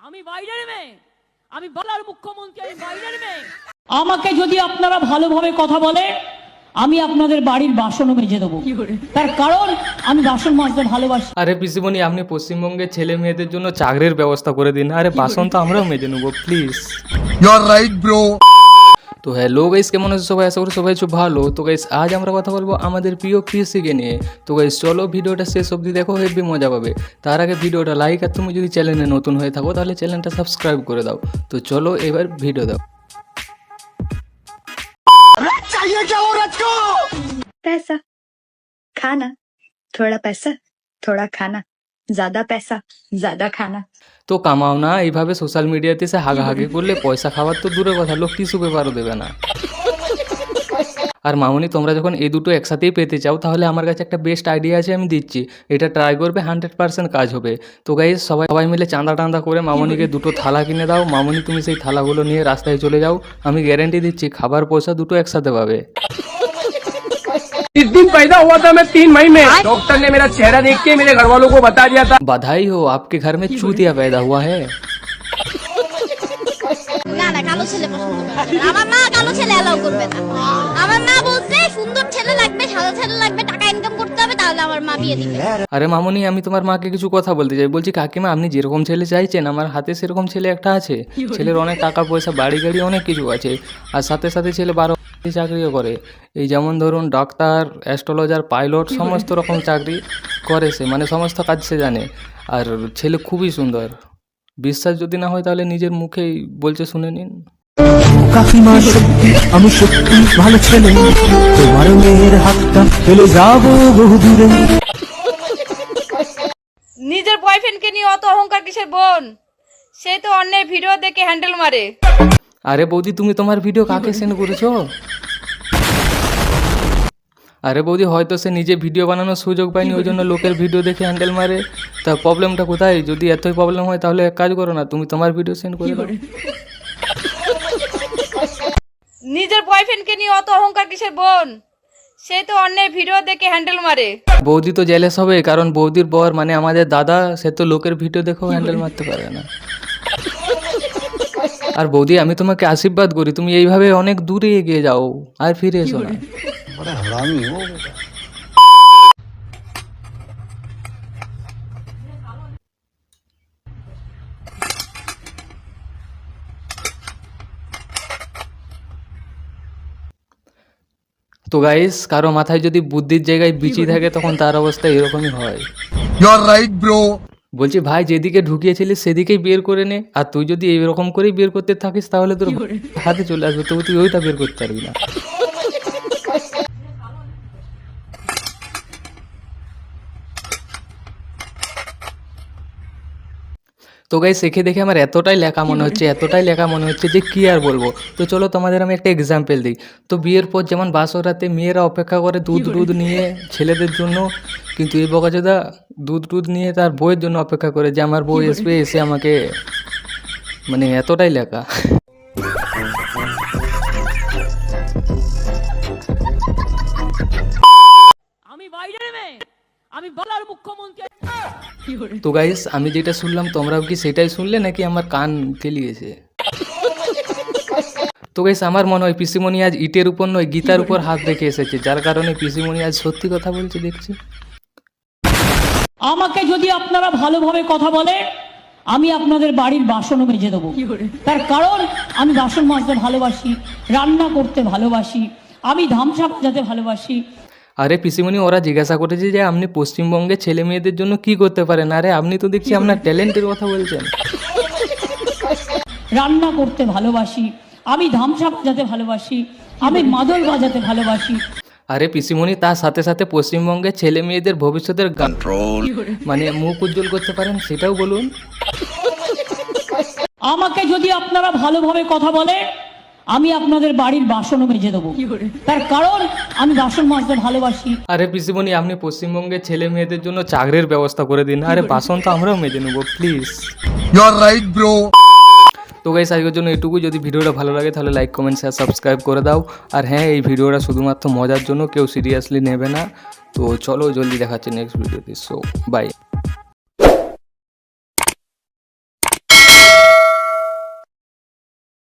আমি বাইরের মেয়ে, আমি বলার মুখ্যমন্ত্রী, আমি বাইরের মেয়ে। আমাকে যদি আপনারা ভালোভাবে কথা বলেন, আমি আপনাদের বাড়ির বাসনও মেজে দেবো। তার কারণ আমি বাসন মাজতে ভালোবাসি। আরে পিসিমণি, আপনি পশ্চিমবঙ্গের ছেলে মেয়েদের জন্য চাকরির ব্যবস্থা করে দিন। আরে বাসন তো আমরাও মেজে নেবো, please. You are right bro. তো হ্যালো গাইস, কেমন আছে সবাই? আশা করি সবাই খুব ভালো। তো গাইস, আজ আমরা কথা বলবো আমাদের প্রিয় পিসিকে নিয়ে। তো গাইস চলো ভিডিওটা শেষ অবধি দেখো, হেভি মজা পাবে। তার আগে ভিডিওটা লাইক, আর তুমি যদি চ্যানেলে নতুন হয়ে থাকো তাহলে চ্যানেলটা সাবস্ক্রাইব করে দাও। তো চলো এবার ভিডিও দাও। पैसा खाना, थोड़ा पैसा थोड़ा खाना, ज्यादा पैसा ज्यादा खाना। তো কামাও না, এইভাবে সোশ্যাল মিডিয়াতে সে হাগাহাগি করলে পয়সা খাওয়ার তো দূরের কথা, লোক টিস্যু পেপারও দেবে না। আর মামুনি, তোমরা যখন এই দুটো একসাথেই পেতে চাও তাহলে আমার কাছে একটা বেস্ট আইডিয়া আছে, আমি দিচ্ছি। এটা ট্রাই করবে, 100% কাজ হবে। তো গাইস সবাই মিলে চাঁদা টান্দা করে মামুনিকে দুটো থালা কিনে দাও। মামুনি, তুমি সেই থালাগুলো নিয়ে রাস্তায় চলে যাও। আমি গ্যারেন্টি দিচ্ছি খাবার পয়সা দুটো একসাথে পাবে। इस दिन पैदा हुआ था मैं 3 मई में। डॉक्टर ने मेरा चेहरा देख के मेरे घर वालों को बता दिया था। बधाई हो, आपके घर में चूतिया पैदा हुआ है। না না, কালো ছেলে পছন্দ করে না। আমার মা কালো ছেলে এলাও করবে না। আমার মা বলছে সুন্দর ছেলে লাগবে, সাদা ছেলে লাগবে, টাকা ইনকাম করতে হবে, তাহলে আমার মা বিয়ে দিবে। আরে মামুনি, আমি তোমার মাকে কিছু কথা বলতে চাই। বলছি কাকিমা, আপনি যেরকম ছেলে চাইছেন আমার হাতে সেরকম ছেলে একটা আছে। ছেলের অনেক টাকা পয়সা, বাড়ি গাড়ি অনেক কিছু আছে। আর সাথে সাথে ছেলে 12 চাকরিও করে। এই যেমন ধরুন ডাক্তার, অ্যাস্ট্রোলজার, পাইলট, সমস্ত রকম চাকরি করে সে, মানে সমস্ত কাজ সে জানে। আর ছেলে খুবই সুন্দর। বিশ্বাস যদি না হয় তাহলে নিজের মুখেই বলছে, শুনে নিন। কাকিমা সত্যি আমি সত্যি ভালো ছেলে, তোমার মেয়ের হাতটা ফেলে যাবো বহু দূরে। নিজের বয়ফ্রেন্ডকে নিয়ে অত অহংকার কিসের বোন? সে তো অন্যের ভিডিও দেখে হ্যান্ডেল মারে। আরে বৌদি, তুমি তোমার ভিডিও কাকে সেন্ড করেছো? আরে বৌদি, হয়তো সে নিজে ভিডিও বানানোর সুযোগ পায়নি, ওই জন্য লোকের ভিডিও দেখে হ্যান্ডেল মারে। তা প্রবলেমটা কোথায়? যদি এতই প্রবলেম হয় তাহলে এক কাজ করো না, তুমি তোমার ভিডিও সেন্ড করে দাও। নিজের বয়ফ্রেন্ডকে নিয়ে অত অহংকার কিসের বোন? সে তো অন্যের ভিডিও দেখে হ্যান্ডেল মারে। বৌদি তো জেলেস হবে, কারণ বৌদির বর মানে আমাদের দাদা, সে তো লোকের ভিডিও দেখেও হ্যান্ডেল মারতে পারে না। আর বৌদি, আমি তোমাকে আশীর্বাদ করি, তুমি এইভাবে অনেক দূরে এগিয়ে যাও আর ফিরে এসো না। তো গাইস, কারো মাথায় যদি বুদ্ধির জায়গায় বিচি থাকে তখন তার অবস্থা এরকমই হয়। You are right bro. বলছি ভাই, যেদিকে ঢুকিয়েছিলিস সেদিকেই বের করে নে। আর তুই যদি এইরকম করেই বের করতে থাকিস তাহলে তোর হাতে চলে আসবে, তবু তুই ওইটা বের করতে পারবি না। তো গাইস, দেখে দেখে আমার এতটাই লেখা মনে হচ্ছে যে কি আর বলবো। তো চলো তোমাদের আমি একটা এক্সাম্পল দিই। তো বিয়ের পর যেমন বাসরাতে মেয়েরা অপেক্ষা করে দুধ নিয়ে ছেলেদের জন্য, কিন্তু এই বকাচোদা দুধ নিয়ে তার বউয়ের জন্য অপেক্ষা করে যে আমার বউ আসবে, এসে আমাকে, মানে এতটাই লেখা। আমি বাইরের মেয়ে, আমি বলার মুখ্যমন্ত্রী। তো গাইস, আমি যেটা শুনলাম তোমরাও কি সেটাই শুনলে নাকি আমার কান কেলিয়েছে? তো গাইস, আমার মনে হয় পিসিমণি আজ ইটের উপর নয় গীতার উপর হাত রেখে এসেছে, যার কারণে পিসিমণি আজ সত্যি কথা বলছে দেখছি। আমাকে যদি আপনারা ভালোভাবে কথা বলেন, আমি আপনাদের বাড়ির বাসনও মেজে দেবো। তার কারণ আমি বাসন মাজতে ভালোবাসি, রান্না করতে ভালোবাসি, আমি ধামসা বাজাতে ভালোবাসি। আরে পিসিমণি, ওরা জিজ্ঞাসা করেছে যে আপনি পশ্চিমবঙ্গের ছেলে মেয়েদের জন্য কি করতে পারেন। আরে আপনি তো দেখছি আপনার ট্যালেন্টের কথা বলছেন। রান্না করতে ভালোবাসি, আমি ধামসা বাজাতে ভালোবাসি, আমি মাদল বাজাতে ভালোবাসি। আরে পিসিমণি, তার সাথে সাথে পশ্চিমবঙ্গের ছেলে মেয়েদের ভবিষ্যতের মানে মুখ উজ্জ্বল করতে পারেন সেটাও বলুন। আমাকে যদি আপনারা ভালোভাবে কথা বলেন, আমি আপনাদের বাড়ির বাসনও মেজে দেবো। তার কারণ আমি বাসন মাজতে ভালোবাসি। আরে পিসিমণি, আপনি পশ্চিমবঙ্গের ছেলে মেয়েদের জন্য চাকরির ব্যবস্থা করে দিন। আরে বাসন তো আমরাও মেজে নেবো, please. You are right bro. তো গাইস, আজকের জন্য এটুকু। যদি ভিডিওটা ভালো লাগে তাহলে লাইক, কমেন্ট, শেয়ার, সাবস্ক্রাইব করে দাও। আর হ্যাঁ, এই ভিডিওটা শুধুমাত্র মজার জন্য, কেউ সিরিয়াসলি নেবে না। তো চলো জলদি দেখাচ্ছি নেক্সট ভিডিওতে। So by.